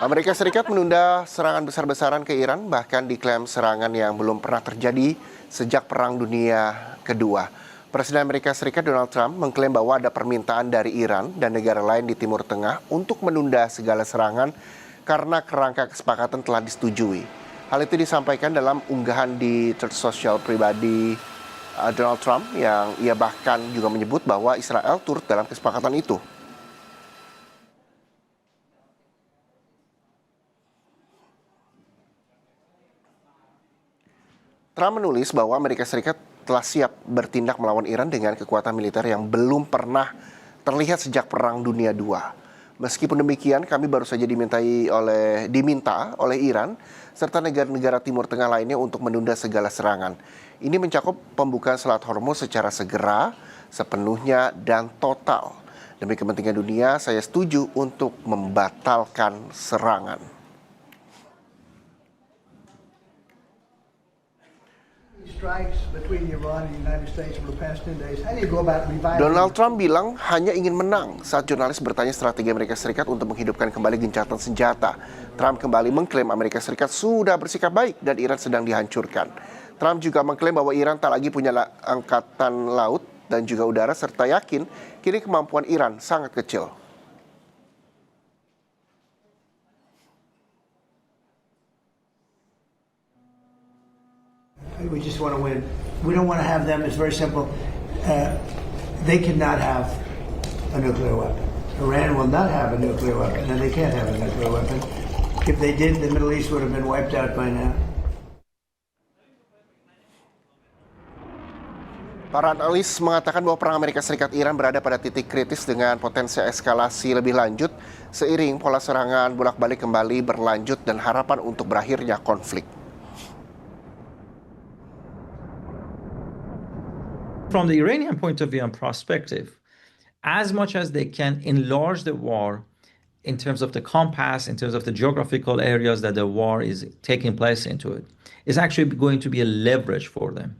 Amerika Serikat menunda serangan besar-besaran ke Iran, bahkan diklaim serangan yang belum pernah terjadi sejak Perang Dunia Kedua. Presiden Amerika Serikat Donald Trump mengklaim bahwa ada permintaan dari Iran dan negara lain di Timur Tengah untuk menunda segala serangan karena kerangka kesepakatan telah disetujui. Hal itu disampaikan dalam unggahan di Truth Social pribadi Donald Trump, yang ia bahkan juga menyebut bahwa Israel turut dalam kesepakatan itu. Trump menulis bahwa Amerika Serikat telah siap bertindak melawan Iran dengan kekuatan militer yang belum pernah terlihat sejak Perang Dunia II. Meskipun demikian, kami baru saja diminta oleh Iran serta negara-negara Timur Tengah lainnya untuk menunda segala serangan. Ini mencakup pembukaan Selat Hormuz secara segera, sepenuhnya, dan total. Demi kepentingan dunia, saya setuju untuk membatalkan serangan. Donald Trump bilang hanya ingin menang saat jurnalis bertanya strategi Amerika Serikat untuk menghidupkan kembali gencatan senjata. Trump kembali mengklaim Amerika Serikat sudah bersikap baik dan Iran sedang dihancurkan. Trump juga mengklaim bahwa Iran tak lagi punya angkatan laut dan juga udara, serta yakin kini kemampuan Iran sangat kecil. We just want to win. We don't want to have them. It's very simple. They cannot have a nuclear weapon. Iran will not have a nuclear weapon, and they can't have a nuclear weapon. If they did, the Middle East would have been wiped out by now. Para analis mengatakan bahwa perang Amerika Serikat-Iran berada pada titik kritis dengan potensi eskalasi lebih lanjut seiring pola serangan bolak-balik kembali berlanjut dan harapan untuk berakhirnya konflik. From the Iranian point of view and perspective, as much as they can enlarge the war in terms of the compass, in terms of the geographical areas that the war is taking place into it, is actually going to be a leverage for them.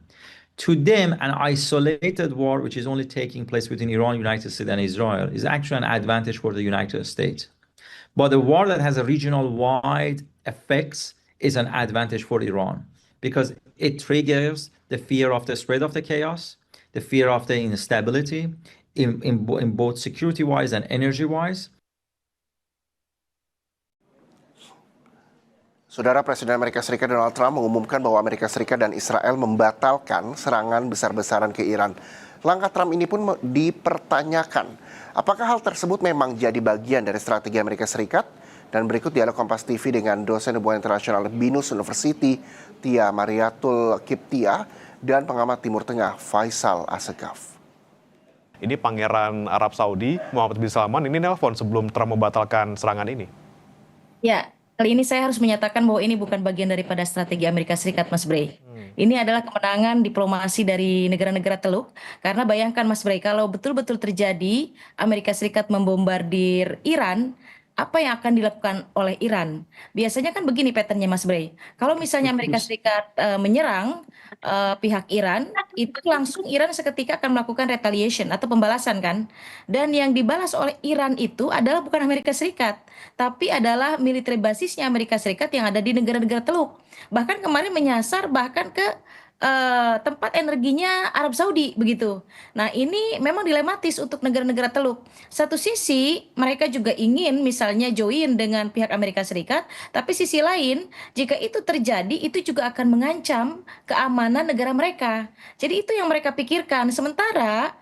To them, an isolated war, which is only taking place between Iran, United States, and Israel, is actually an advantage for the United States. But a war that has a regional-wide effects is an advantage for Iran, because it triggers the fear of the spread of the chaos, the fear of the instability in both security-wise and energy-wise. Saudara, Presiden Amerika Serikat Donald Trump mengumumkan bahwa Amerika Serikat dan Israel membatalkan serangan besar-besaran ke Iran. Langkah Trump ini pun dipertanyakan. Apakah hal tersebut memang jadi bagian dari strategi Amerika Serikat? Dan berikut dialog Kompas TV dengan dosen hubungan internasional BINUS University, Tia Mariatul Kiptia, dan pengamat Timur Tengah Faisal Assegaf. Ini Pangeran Arab Saudi, Muhammad bin Salman, ini nelpon sebelum Trump membatalkan serangan ini. Ya, kali ini saya harus menyatakan bahwa ini bukan bagian daripada strategi Amerika Serikat, Mas Bray. Ini adalah kemenangan diplomasi dari negara-negara Teluk. Karena bayangkan, Mas Bray, kalau betul-betul terjadi Amerika Serikat membombardir Iran, apa yang akan dilakukan oleh Iran? Biasanya kan begini patternnya, Mas Bray. Kalau misalnya Amerika Serikat menyerang pihak Iran, itu langsung Iran seketika akan melakukan retaliation atau pembalasan kan. Dan yang dibalas oleh Iran itu adalah bukan Amerika Serikat, tapi adalah military basisnya Amerika Serikat yang ada di negara-negara Teluk. Bahkan kemarin menyasar bahkan ke tempat energinya Arab Saudi begitu. Nah, ini memang dilematis untuk negara-negara Teluk. Satu sisi mereka juga ingin misalnya join dengan pihak Amerika Serikat, tapi sisi lain jika itu terjadi itu juga akan mengancam keamanan negara mereka. Jadi itu yang mereka pikirkan. Sementara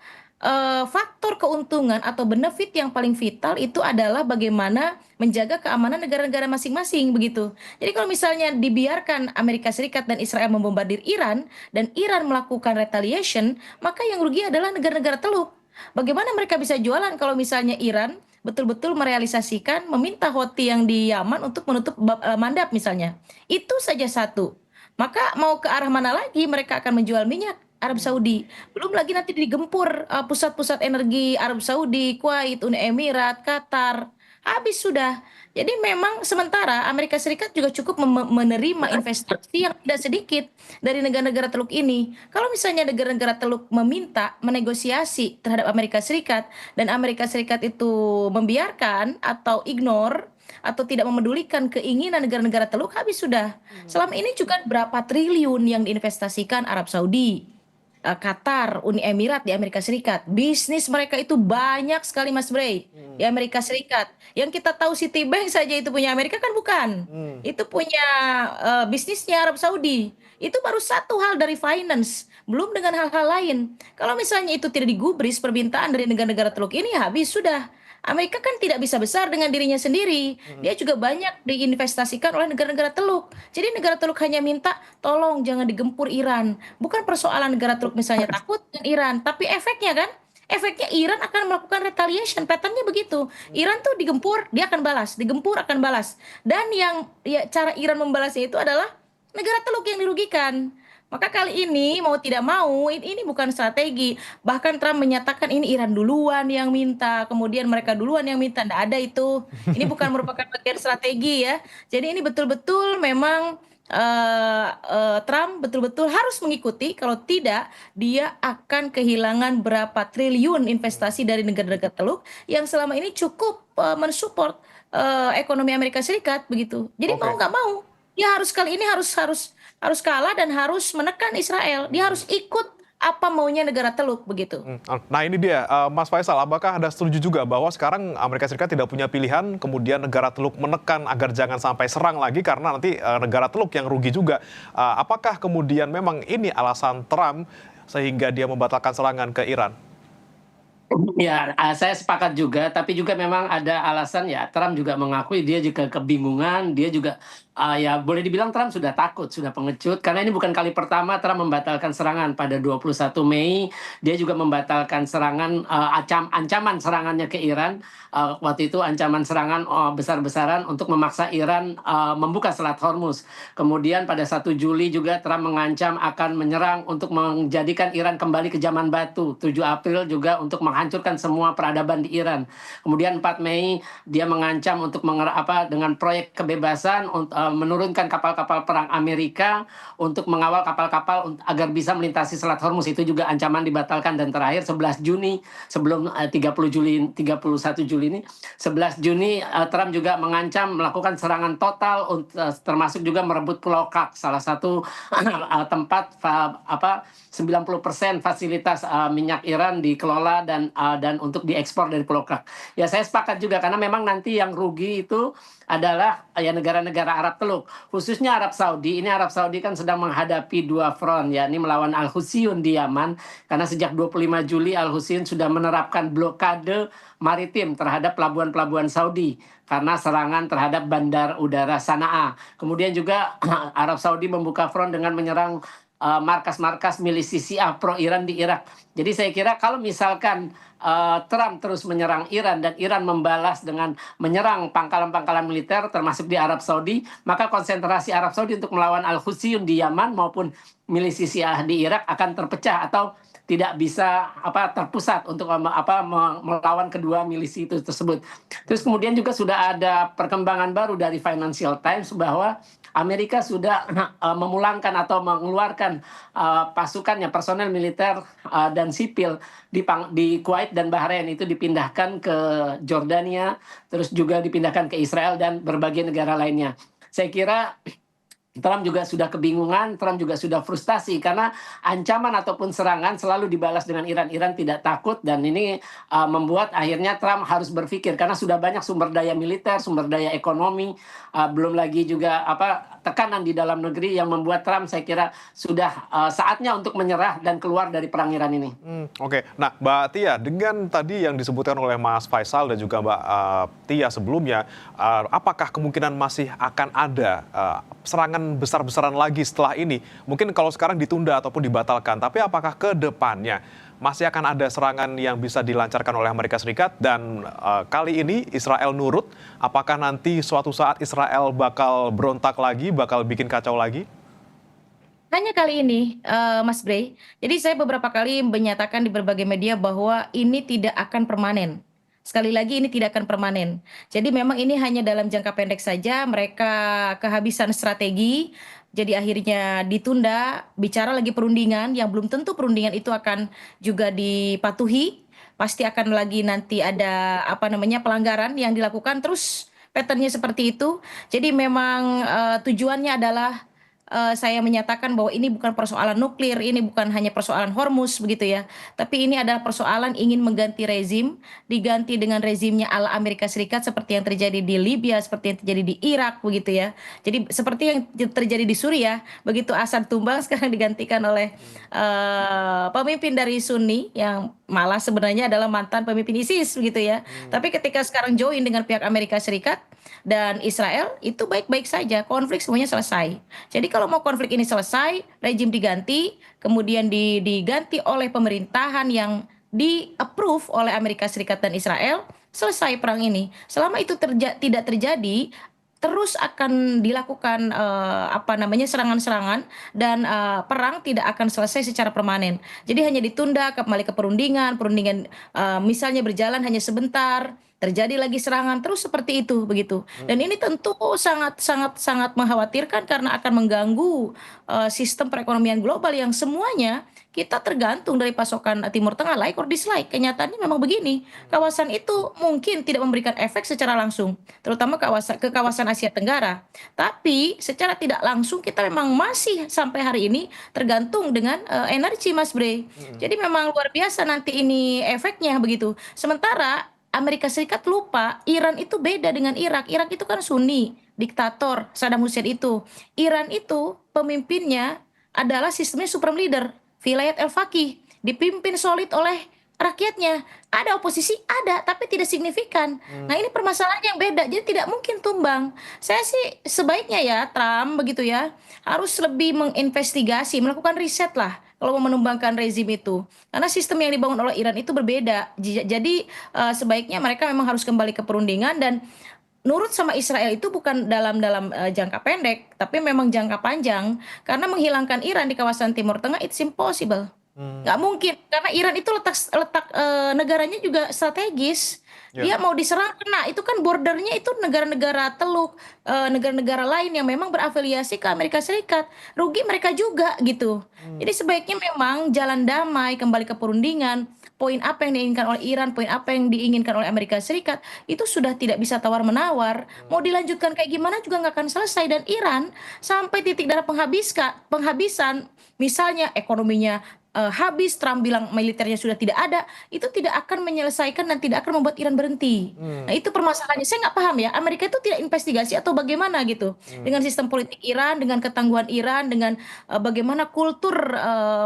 faktor keuntungan atau benefit yang paling vital itu adalah bagaimana menjaga keamanan negara-negara masing-masing begitu. Jadi kalau misalnya dibiarkan Amerika Serikat dan Israel membombardir Iran dan Iran melakukan retaliation, maka yang rugi adalah negara-negara Teluk. Bagaimana mereka bisa jualan kalau misalnya Iran betul-betul merealisasikan meminta Houthi yang di Yaman untuk menutup Mandab misalnya. Itu saja satu. Maka mau ke arah mana lagi mereka akan menjual minyak Arab Saudi. Belum lagi nanti digempur pusat-pusat energi Arab Saudi, Kuwait, Uni Emirat, Qatar. Habis sudah. Jadi memang sementara Amerika Serikat juga cukup menerima investasi yang tidak sedikit dari negara-negara Teluk ini. Kalau misalnya negara-negara Teluk meminta menegosiasi terhadap Amerika Serikat dan Amerika Serikat itu membiarkan atau ignore, atau tidak memedulikan keinginan negara-negara Teluk, habis sudah. Selama ini juga berapa triliun yang diinvestasikan Arab Saudi, Qatar, Uni Emirat di Amerika Serikat. Bisnis mereka itu banyak sekali Mas Bray di Amerika Serikat. Yang kita tahu Citibank saja itu punya Amerika kan bukan. Itu punya bisnisnya Arab Saudi. Itu baru satu hal dari finance, belum dengan hal-hal lain. Kalau misalnya itu tidak digubris permintaan dari negara-negara Teluk ini, habis sudah. Amerika kan tidak bisa besar dengan dirinya sendiri. Dia juga banyak diinvestasikan oleh negara-negara Teluk. Jadi negara Teluk hanya minta tolong jangan digempur Iran. Bukan persoalan negara Teluk misalnya takut dengan Iran, tapi efeknya kan, efeknya Iran akan melakukan retaliation. Patternnya begitu. Iran tuh digempur, dia akan balas, digempur akan balas. Dan yang ya, cara Iran membalasnya itu adalah negara Teluk yang dirugikan. Maka kali ini mau tidak mau ini bukan strategi. Bahkan Trump menyatakan ini Iran duluan yang minta, kemudian mereka duluan yang minta. Tidak ada itu. Ini bukan merupakan bagian strategi ya. Jadi ini betul-betul memang Trump betul-betul harus mengikuti. Kalau tidak, dia akan kehilangan berapa triliun investasi dari negara-negara Teluk yang selama ini cukup mensupport ekonomi Amerika Serikat begitu. Jadi mau nggak mau, dia harus kali ini harus kalah dan harus menekan Israel. Dia harus ikut apa maunya negara Teluk begitu. Nah ini dia, Mas Faisal, apakah Anda setuju juga bahwa sekarang Amerika Serikat tidak punya pilihan, kemudian negara Teluk menekan agar jangan sampai serang lagi karena nanti negara Teluk yang rugi juga. Apakah kemudian memang ini alasan Trump sehingga dia membatalkan serangan ke Iran? Ya, saya sepakat juga, tapi juga memang ada alasan ya. Trump juga mengakui dia juga kebingungan, dia juga ya boleh dibilang Trump sudah takut, sudah pengecut, karena ini bukan kali pertama Trump membatalkan serangan. Pada 21 Mei, dia juga membatalkan serangan, ancaman serangannya ke Iran. Waktu itu ancaman serangan besar-besaran untuk memaksa Iran membuka Selat Hormuz. Kemudian pada 1 Juli juga Trump mengancam akan menyerang untuk menjadikan Iran kembali ke zaman batu. 7 April juga untuk menghancurkan semua peradaban di Iran. Kemudian 4 Mei dia mengancam untuk dengan proyek kebebasan menurunkan kapal-kapal perang Amerika untuk mengawal kapal-kapal agar bisa melintasi Selat Hormuz. Itu juga ancaman dibatalkan. Dan terakhir 11 Juni sebelum 31 Juli ini, 11 Juni Trump juga mengancam melakukan serangan total termasuk juga merebut Pulau Kak, salah satu tempat 90% fasilitas minyak Iran dikelola dan untuk diekspor dari Pulau Kak. Ya saya sepakat juga karena memang nanti yang rugi itu adalah ya negara-negara Arab Teluk, khususnya Arab Saudi. Ini Arab Saudi kan sedang menghadapi 2 front, yakni melawan Al-Husayun di Yaman, karena sejak 25 Juli Al-Husayun sudah menerapkan blokade maritim terhadap pelabuhan-pelabuhan Saudi karena serangan terhadap bandar udara Sana'a. Kemudian juga Arab Saudi membuka front dengan menyerang markas-markas milisi Syiah pro-Iran di Irak. Jadi saya kira kalau misalkan Trump terus menyerang Iran dan Iran membalas dengan menyerang pangkalan-pangkalan militer termasuk di Arab Saudi, maka konsentrasi Arab Saudi untuk melawan Al-Husayun di Yaman maupun milisi Syiah di Irak akan terpecah atau tidak bisa terpusat untuk melawan kedua milisi itu tersebut. Terus kemudian juga sudah ada perkembangan baru dari Financial Times bahwa Amerika sudah memulangkan atau mengeluarkan pasukannya, personel militer dan sipil di Kuwait dan Bahrain, itu dipindahkan ke Jordania, terus juga dipindahkan ke Israel dan berbagai negara lainnya. Saya kira Trump juga sudah kebingungan, Trump juga sudah frustasi karena ancaman ataupun serangan selalu dibalas dengan Iran. Iran tidak takut dan ini membuat akhirnya Trump harus berpikir karena sudah banyak sumber daya militer, sumber daya ekonomi, belum lagi juga tekanan di dalam negeri yang membuat Trump saya kira sudah saatnya untuk menyerah dan keluar dari perang Iran ini. Oke. Nah, Mbak Tia, dengan tadi yang disebutkan oleh Mas Faisal dan juga Mbak Tia sebelumnya, apakah kemungkinan masih akan ada serangan besar-besaran lagi setelah ini? Mungkin kalau sekarang ditunda ataupun dibatalkan, tapi apakah ke depannya masih akan ada serangan yang bisa dilancarkan oleh Amerika Serikat? Dan kali ini Israel nurut, apakah nanti suatu saat Israel bakal berontak lagi, bakal bikin kacau lagi? Hanya kali ini, Mas Bray. Jadi saya beberapa kali menyatakan di berbagai media bahwa ini tidak akan permanen. Sekali lagi ini tidak akan permanen. Jadi memang ini hanya dalam jangka pendek saja, mereka kehabisan strategi, jadi akhirnya ditunda, bicara lagi perundingan, yang belum tentu perundingan itu akan juga dipatuhi, pasti akan lagi nanti ada pelanggaran yang dilakukan, terus patternnya seperti itu. Jadi memang tujuannya adalah saya menyatakan bahwa ini bukan persoalan nuklir, ini bukan hanya persoalan Hormuz begitu ya, tapi ini adalah persoalan ingin mengganti rezim, diganti dengan rezimnya ala Amerika Serikat seperti yang terjadi di Libya, seperti yang terjadi di Irak begitu ya. Jadi seperti yang terjadi di Suriah, begitu Assad tumbang sekarang digantikan oleh pemimpin dari Sunni yang malah sebenarnya adalah mantan pemimpin ISIS begitu ya. Tapi ketika sekarang join dengan pihak Amerika Serikat dan Israel itu baik-baik saja, konflik semuanya selesai. Jadi kalau mau konflik ini selesai, rejim diganti, kemudian diganti oleh pemerintahan yang di-approve oleh Amerika Serikat dan Israel, selesai perang ini. Selama itu tidak terjadi, terus akan dilakukan serangan-serangan dan perang tidak akan selesai secara permanen. Jadi hanya ditunda kembali ke perundingan misalnya berjalan hanya sebentar, terjadi lagi serangan terus seperti itu begitu. Dan ini tentu sangat sangat sangat mengkhawatirkan karena akan mengganggu sistem perekonomian global yang semuanya kita tergantung dari pasokan Timur Tengah, like or dislike. Kenyataannya memang begini. Kawasan itu mungkin tidak memberikan efek secara langsung, terutama ke kawasan Asia Tenggara. Tapi secara tidak langsung kita memang masih sampai hari ini tergantung dengan energi, Mas Bre. Jadi memang luar biasa nanti ini efeknya begitu. Sementara Amerika Serikat lupa, Iran itu beda dengan Irak. Irak itu kan Sunni, diktator Saddam Hussein itu. Iran itu pemimpinnya adalah sistemnya supreme leader, Vilayat al-Faqih, dipimpin solid oleh rakyatnya. Ada oposisi, ada, tapi tidak signifikan. Nah ini permasalahan yang beda, jadi tidak mungkin tumbang. Saya sih sebaiknya ya Trump begitu ya, harus lebih menginvestigasi, melakukan riset lah kalau mau menumbangkan rezim itu. Karena sistem yang dibangun oleh Iran itu berbeda. Jadi sebaiknya mereka memang harus kembali ke perundingan dan nurut sama Israel itu bukan dalam jangka pendek, tapi memang jangka panjang. Karena menghilangkan Iran di kawasan Timur Tengah it's impossible. Nggak mungkin, karena Iran itu letak negaranya juga strategis. Dia mau diserang kena, itu kan bordernya itu negara-negara teluk, negara-negara lain yang memang berafiliasi ke Amerika Serikat. Rugi mereka juga gitu. Jadi sebaiknya memang jalan damai, kembali ke perundingan. Poin apa yang diinginkan oleh Iran, poin apa yang diinginkan oleh Amerika Serikat, itu sudah tidak bisa tawar-menawar. Mau dilanjutkan kayak gimana juga nggak akan selesai. Dan Iran sampai titik darah penghabisan, misalnya ekonominya habis, Trump bilang militernya sudah tidak ada, itu tidak akan menyelesaikan dan tidak akan membuat Iran berhenti. Nah itu permasalahannya. Saya nggak paham ya, Amerika itu tidak investigasi atau bagaimana gitu. Dengan sistem politik Iran, dengan ketangguhan Iran, dengan bagaimana kultur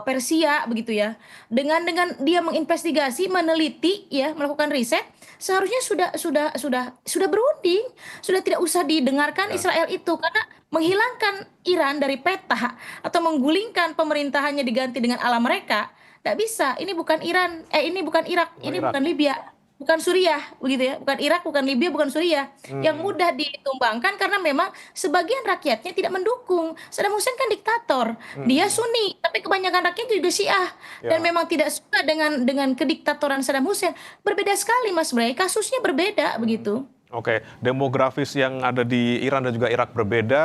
Persia begitu ya. Dengan dia menginvestigasi, meneliti ya, melakukan riset, seharusnya sudah berunding, sudah tidak usah didengarkan Israel itu karena menghilangkan Iran dari peta atau menggulingkan pemerintahannya diganti dengan ala mereka, tidak bisa. Ini bukan Iran, ini bukan Irak, ini bukan Libya, bukan Suriah, begitu ya. Bukan Irak, bukan Libya, bukan Suriah. Yang mudah ditumbangkan karena memang sebagian rakyatnya tidak mendukung. Saddam Hussein kan diktator, dia Sunni, tapi kebanyakan rakyat juga Syiah dan memang tidak suka dengan kediktatoran Saddam Hussein. Berbeda sekali, Mas Bray, kasusnya berbeda begitu. Oke, demografis yang ada di Iran dan juga Irak berbeda,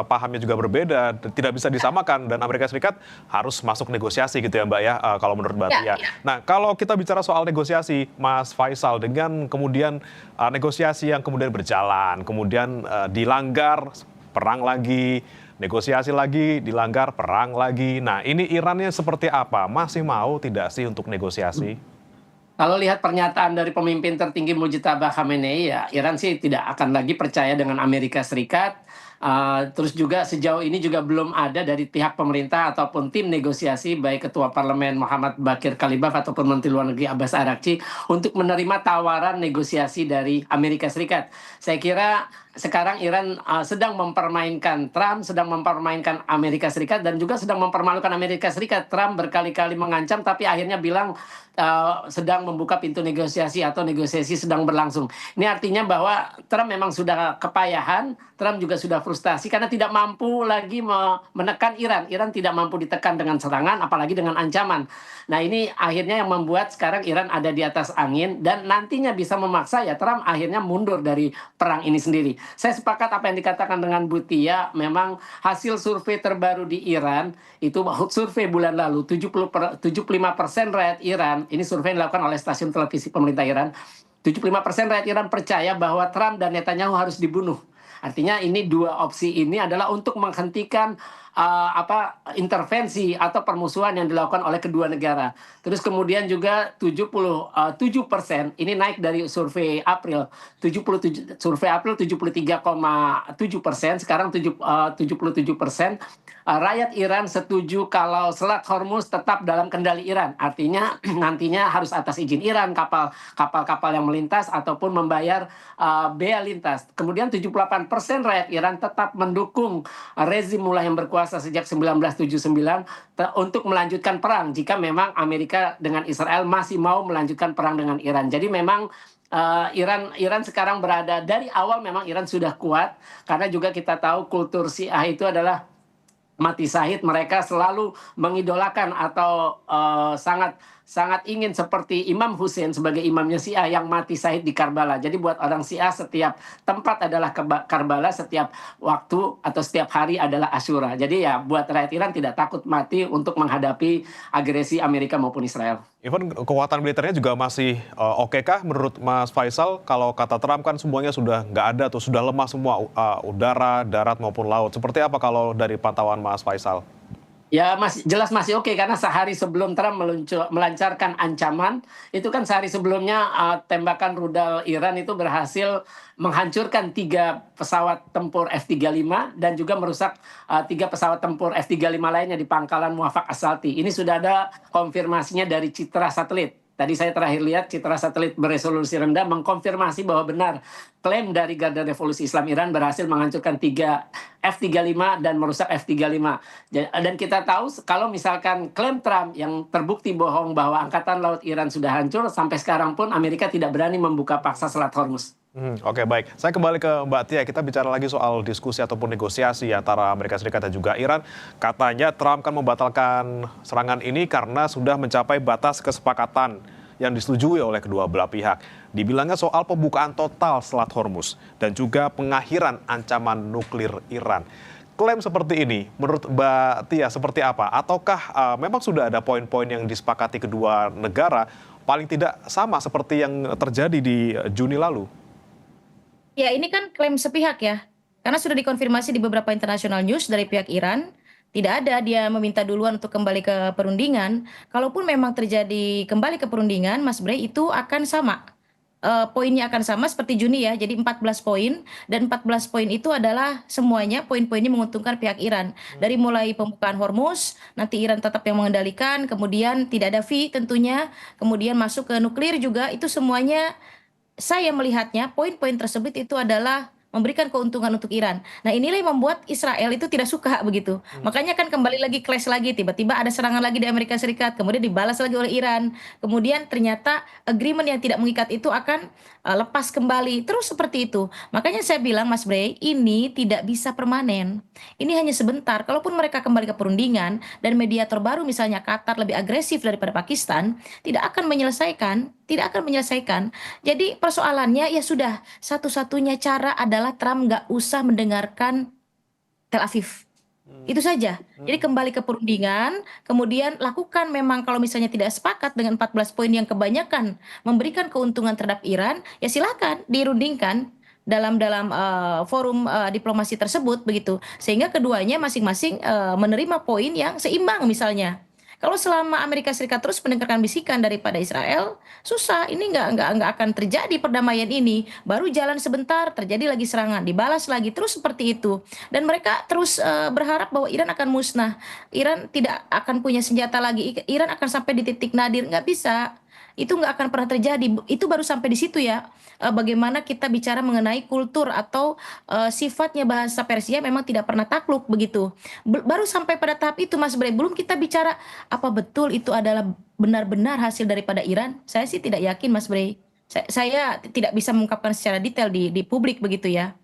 pahamnya juga berbeda, tidak bisa disamakan dan Amerika Serikat harus masuk negosiasi gitu ya Mbak ya, kalau menurut Mbak Tia. Nah, kalau kita bicara soal negosiasi, Mas Faisal, dengan kemudian negosiasi yang kemudian berjalan, kemudian dilanggar, perang lagi, negosiasi lagi, dilanggar, perang lagi. Nah, ini Irannya seperti apa? Masih mau tidak sih untuk negosiasi? Kalau lihat pernyataan dari pemimpin tertinggi Mujtaba Khamenei, ya Iran sih tidak akan lagi percaya dengan Amerika Serikat. Terus juga sejauh ini juga belum ada dari pihak pemerintah ataupun tim negosiasi, baik Ketua Parlemen Muhammad Bakir Kalibaf ataupun Menteri Luar Negeri Abbas Araghchi, untuk menerima tawaran negosiasi dari Amerika Serikat. Saya kira sekarang Iran sedang mempermainkan Trump, sedang mempermainkan Amerika Serikat, dan juga sedang mempermalukan Amerika Serikat. Trump berkali-kali mengancam, tapi akhirnya bilang sedang membuka pintu negosiasi atau negosiasi sedang berlangsung. Ini artinya bahwa Trump memang sudah kepayahan, Trump juga sudah frustasi karena tidak mampu lagi menekan Iran. Iran tidak mampu ditekan dengan serangan, apalagi dengan ancaman. Nah ini akhirnya yang membuat sekarang Iran ada di atas angin dan nantinya bisa memaksa ya Trump akhirnya mundur dari perang ini sendiri. Saya sepakat apa yang dikatakan dengan Bu Tia, memang hasil survei terbaru di Iran, itu survei bulan lalu, 75% rakyat Iran, ini survei yang dilakukan oleh stasiun televisi pemerintah Iran, 75% rakyat Iran percaya bahwa Trump dan Netanyahu harus dibunuh. Artinya ini dua opsi ini adalah untuk menghentikan intervensi atau permusuhan yang dilakukan oleh kedua negara. Terus kemudian juga 77% ini naik dari survei April. 73,7%, sekarang 77%. Rakyat Iran setuju kalau Selat Hormuz tetap dalam kendali Iran. Artinya nantinya harus atas izin Iran kapal-kapal yang melintas ataupun membayar bea lintas. Kemudian 78% rakyat Iran tetap mendukung rezim mullah yang berkuasa sejak 1979 untuk melanjutkan perang jika memang Amerika dengan Israel masih mau melanjutkan perang dengan Iran. Jadi memang Iran sekarang berada, dari awal memang Iran sudah kuat, karena juga kita tahu kultur Syiah itu adalah mati syahid. Mereka selalu mengidolakan atau sangat ingin seperti Imam Hussein sebagai imamnya Syiah yang mati syahid di Karbala. Jadi buat orang Syiah setiap tempat adalah Karbala, setiap waktu atau setiap hari adalah Asyura. Jadi ya buat rakyat Iran tidak takut mati untuk menghadapi agresi Amerika maupun Israel. Even kekuatan militernya juga masih oke kah menurut Mas Faisal? Kalau kata Trump kan semuanya sudah nggak ada tuh, sudah lemah semua, udara, darat maupun laut. Seperti apa kalau dari pantauan Mas Faisal? Ya jelas masih oke, karena sehari sebelum Trump melancarkan ancaman, itu kan sehari sebelumnya tembakan rudal Iran itu berhasil menghancurkan 3 pesawat tempur F-35 dan juga merusak 3 pesawat tempur F-35 lainnya di pangkalan Muwafaq As-Salti. Ini sudah ada konfirmasinya dari citra satelit. Tadi saya terakhir lihat citra satelit beresolusi rendah mengkonfirmasi bahwa benar klaim dari Garda Revolusi Islam Iran berhasil menghancurkan 3 F-35 dan merusak F-35. Dan kita tahu kalau misalkan klaim Trump yang terbukti bohong bahwa Angkatan Laut Iran sudah hancur, sampai sekarang pun Amerika tidak berani membuka paksa Selat Hormuz. Oke, baik. Saya kembali ke Mbak Tia. Kita bicara lagi soal diskusi ataupun negosiasi antara Amerika Serikat dan juga Iran. Katanya Trump kan membatalkan serangan ini karena sudah mencapai batas kesepakatan yang disetujui oleh kedua belah pihak. Dibilangnya soal pembukaan total Selat Hormuz dan juga pengakhiran ancaman nuklir Iran. Klaim seperti ini, menurut Mbak Tia seperti apa? Ataukah memang sudah ada poin-poin yang disepakati kedua negara, paling tidak sama seperti yang terjadi di Juni lalu? Ya, ini kan klaim sepihak ya. Karena sudah dikonfirmasi di beberapa international news dari pihak Iran, tidak ada dia meminta duluan untuk kembali ke perundingan. Kalaupun memang terjadi kembali ke perundingan, Mas Bray, itu akan sama. Poinnya akan sama seperti Juni ya, jadi 14 poin, dan 14 poin itu adalah semuanya poin-poinnya menguntungkan pihak Iran. Dari mulai pembukaan Hormuz, nanti Iran tetap yang mengendalikan, kemudian tidak ada fee tentunya, kemudian masuk ke nuklir juga, itu semuanya saya melihatnya poin-poin tersebut itu adalah memberikan keuntungan untuk Iran. Nah, inilah yang membuat Israel itu tidak suka begitu. Makanya kan kembali lagi clash lagi, tiba-tiba ada serangan lagi di Amerika Serikat, kemudian dibalas lagi oleh Iran. Kemudian ternyata agreement yang tidak mengikat itu akan lepas kembali. Terus seperti itu. Makanya saya bilang, Mas Bray, ini tidak bisa permanen. Ini hanya sebentar. Kalaupun mereka kembali ke perundingan dan mediator baru misalnya Qatar lebih agresif daripada Pakistan, tidak akan menyelesaikan. Jadi persoalannya ya sudah, satu-satunya cara adalah Trump nggak usah mendengarkan Tel Aviv. Itu saja. Jadi kembali ke perundingan, kemudian lakukan memang kalau misalnya tidak sepakat dengan 14 poin yang kebanyakan memberikan keuntungan terhadap Iran, ya silakan dirundingkan dalam forum diplomasi tersebut begitu. Sehingga keduanya masing-masing menerima poin yang seimbang misalnya. Kalau selama Amerika Serikat terus mendengarkan bisikan daripada Israel, susah. Ini nggak akan terjadi perdamaian ini. Baru jalan sebentar, terjadi lagi serangan, dibalas lagi, terus seperti itu. Dan mereka terus berharap bahwa Iran akan musnah. Iran tidak akan punya senjata lagi. Iran akan sampai di titik nadir. Nggak bisa. Itu nggak akan pernah terjadi. Itu baru sampai di situ ya. Bagaimana kita bicara mengenai kultur atau sifatnya bahasa Persia memang tidak pernah takluk begitu. Baru sampai pada tahap itu, Mas Bray. Belum kita bicara apa betul itu adalah benar-benar hasil daripada Iran. Saya sih tidak yakin, Mas Bray. Saya tidak bisa mengungkapkan secara detail di publik begitu ya.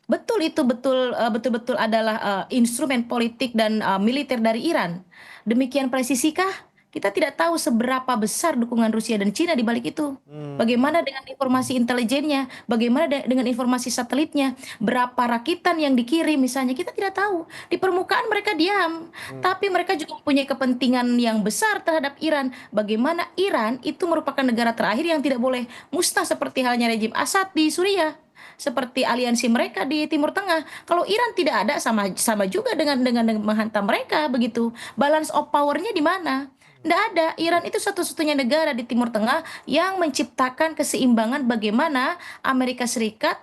Betul itu betul-betul adalah instrumen politik dan militer dari Iran. Demikian presisikah? Kita tidak tahu seberapa besar dukungan Rusia dan Cina di balik itu. Bagaimana dengan informasi intelijennya, bagaimana dengan informasi satelitnya, berapa rakitan yang dikirim misalnya, kita tidak tahu. Di permukaan mereka diam, tapi mereka juga mempunyai kepentingan yang besar terhadap Iran. Bagaimana Iran itu merupakan negara terakhir yang tidak boleh musnah seperti halnya rejim Assad di Suriah, seperti aliansi mereka di Timur Tengah. Kalau Iran tidak ada, sama juga dengan menghantam mereka begitu. Balance of power-nya di mana? Tidak ada. Iran itu satu-satunya negara di Timur Tengah yang menciptakan keseimbangan bagaimana Amerika Serikat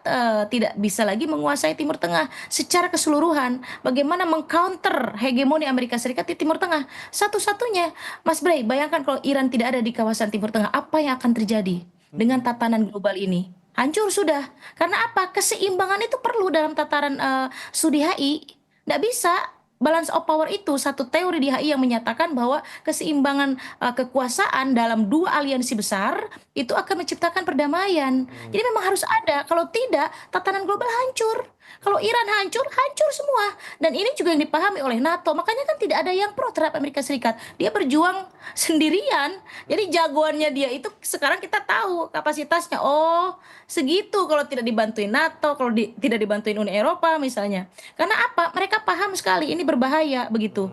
tidak bisa lagi menguasai Timur Tengah secara keseluruhan. Bagaimana mengcounter hegemoni Amerika Serikat di Timur Tengah. Satu-satunya. Mas Bray, bayangkan kalau Iran tidak ada di kawasan Timur Tengah, apa yang akan terjadi dengan tatanan global ini? Hancur sudah. Karena apa? Keseimbangan itu perlu dalam tataran studi HI. Tidak bisa. Balance of power itu satu teori di HI yang menyatakan bahwa keseimbangan kekuasaan dalam dua aliansi besar itu akan menciptakan perdamaian. Jadi memang harus ada. Kalau tidak, tatanan global hancur. Kalau Iran hancur, hancur semua. Dan ini juga yang dipahami oleh NATO. Makanya kan tidak ada yang pro terhadap Amerika Serikat. Dia berjuang sendirian. Jadi jagoannya dia itu sekarang kita tahu kapasitasnya. Oh, segitu kalau tidak dibantuin NATO, kalau tidak dibantuin Uni Eropa misalnya. Karena apa? Mereka paham sekali ini berbahaya begitu.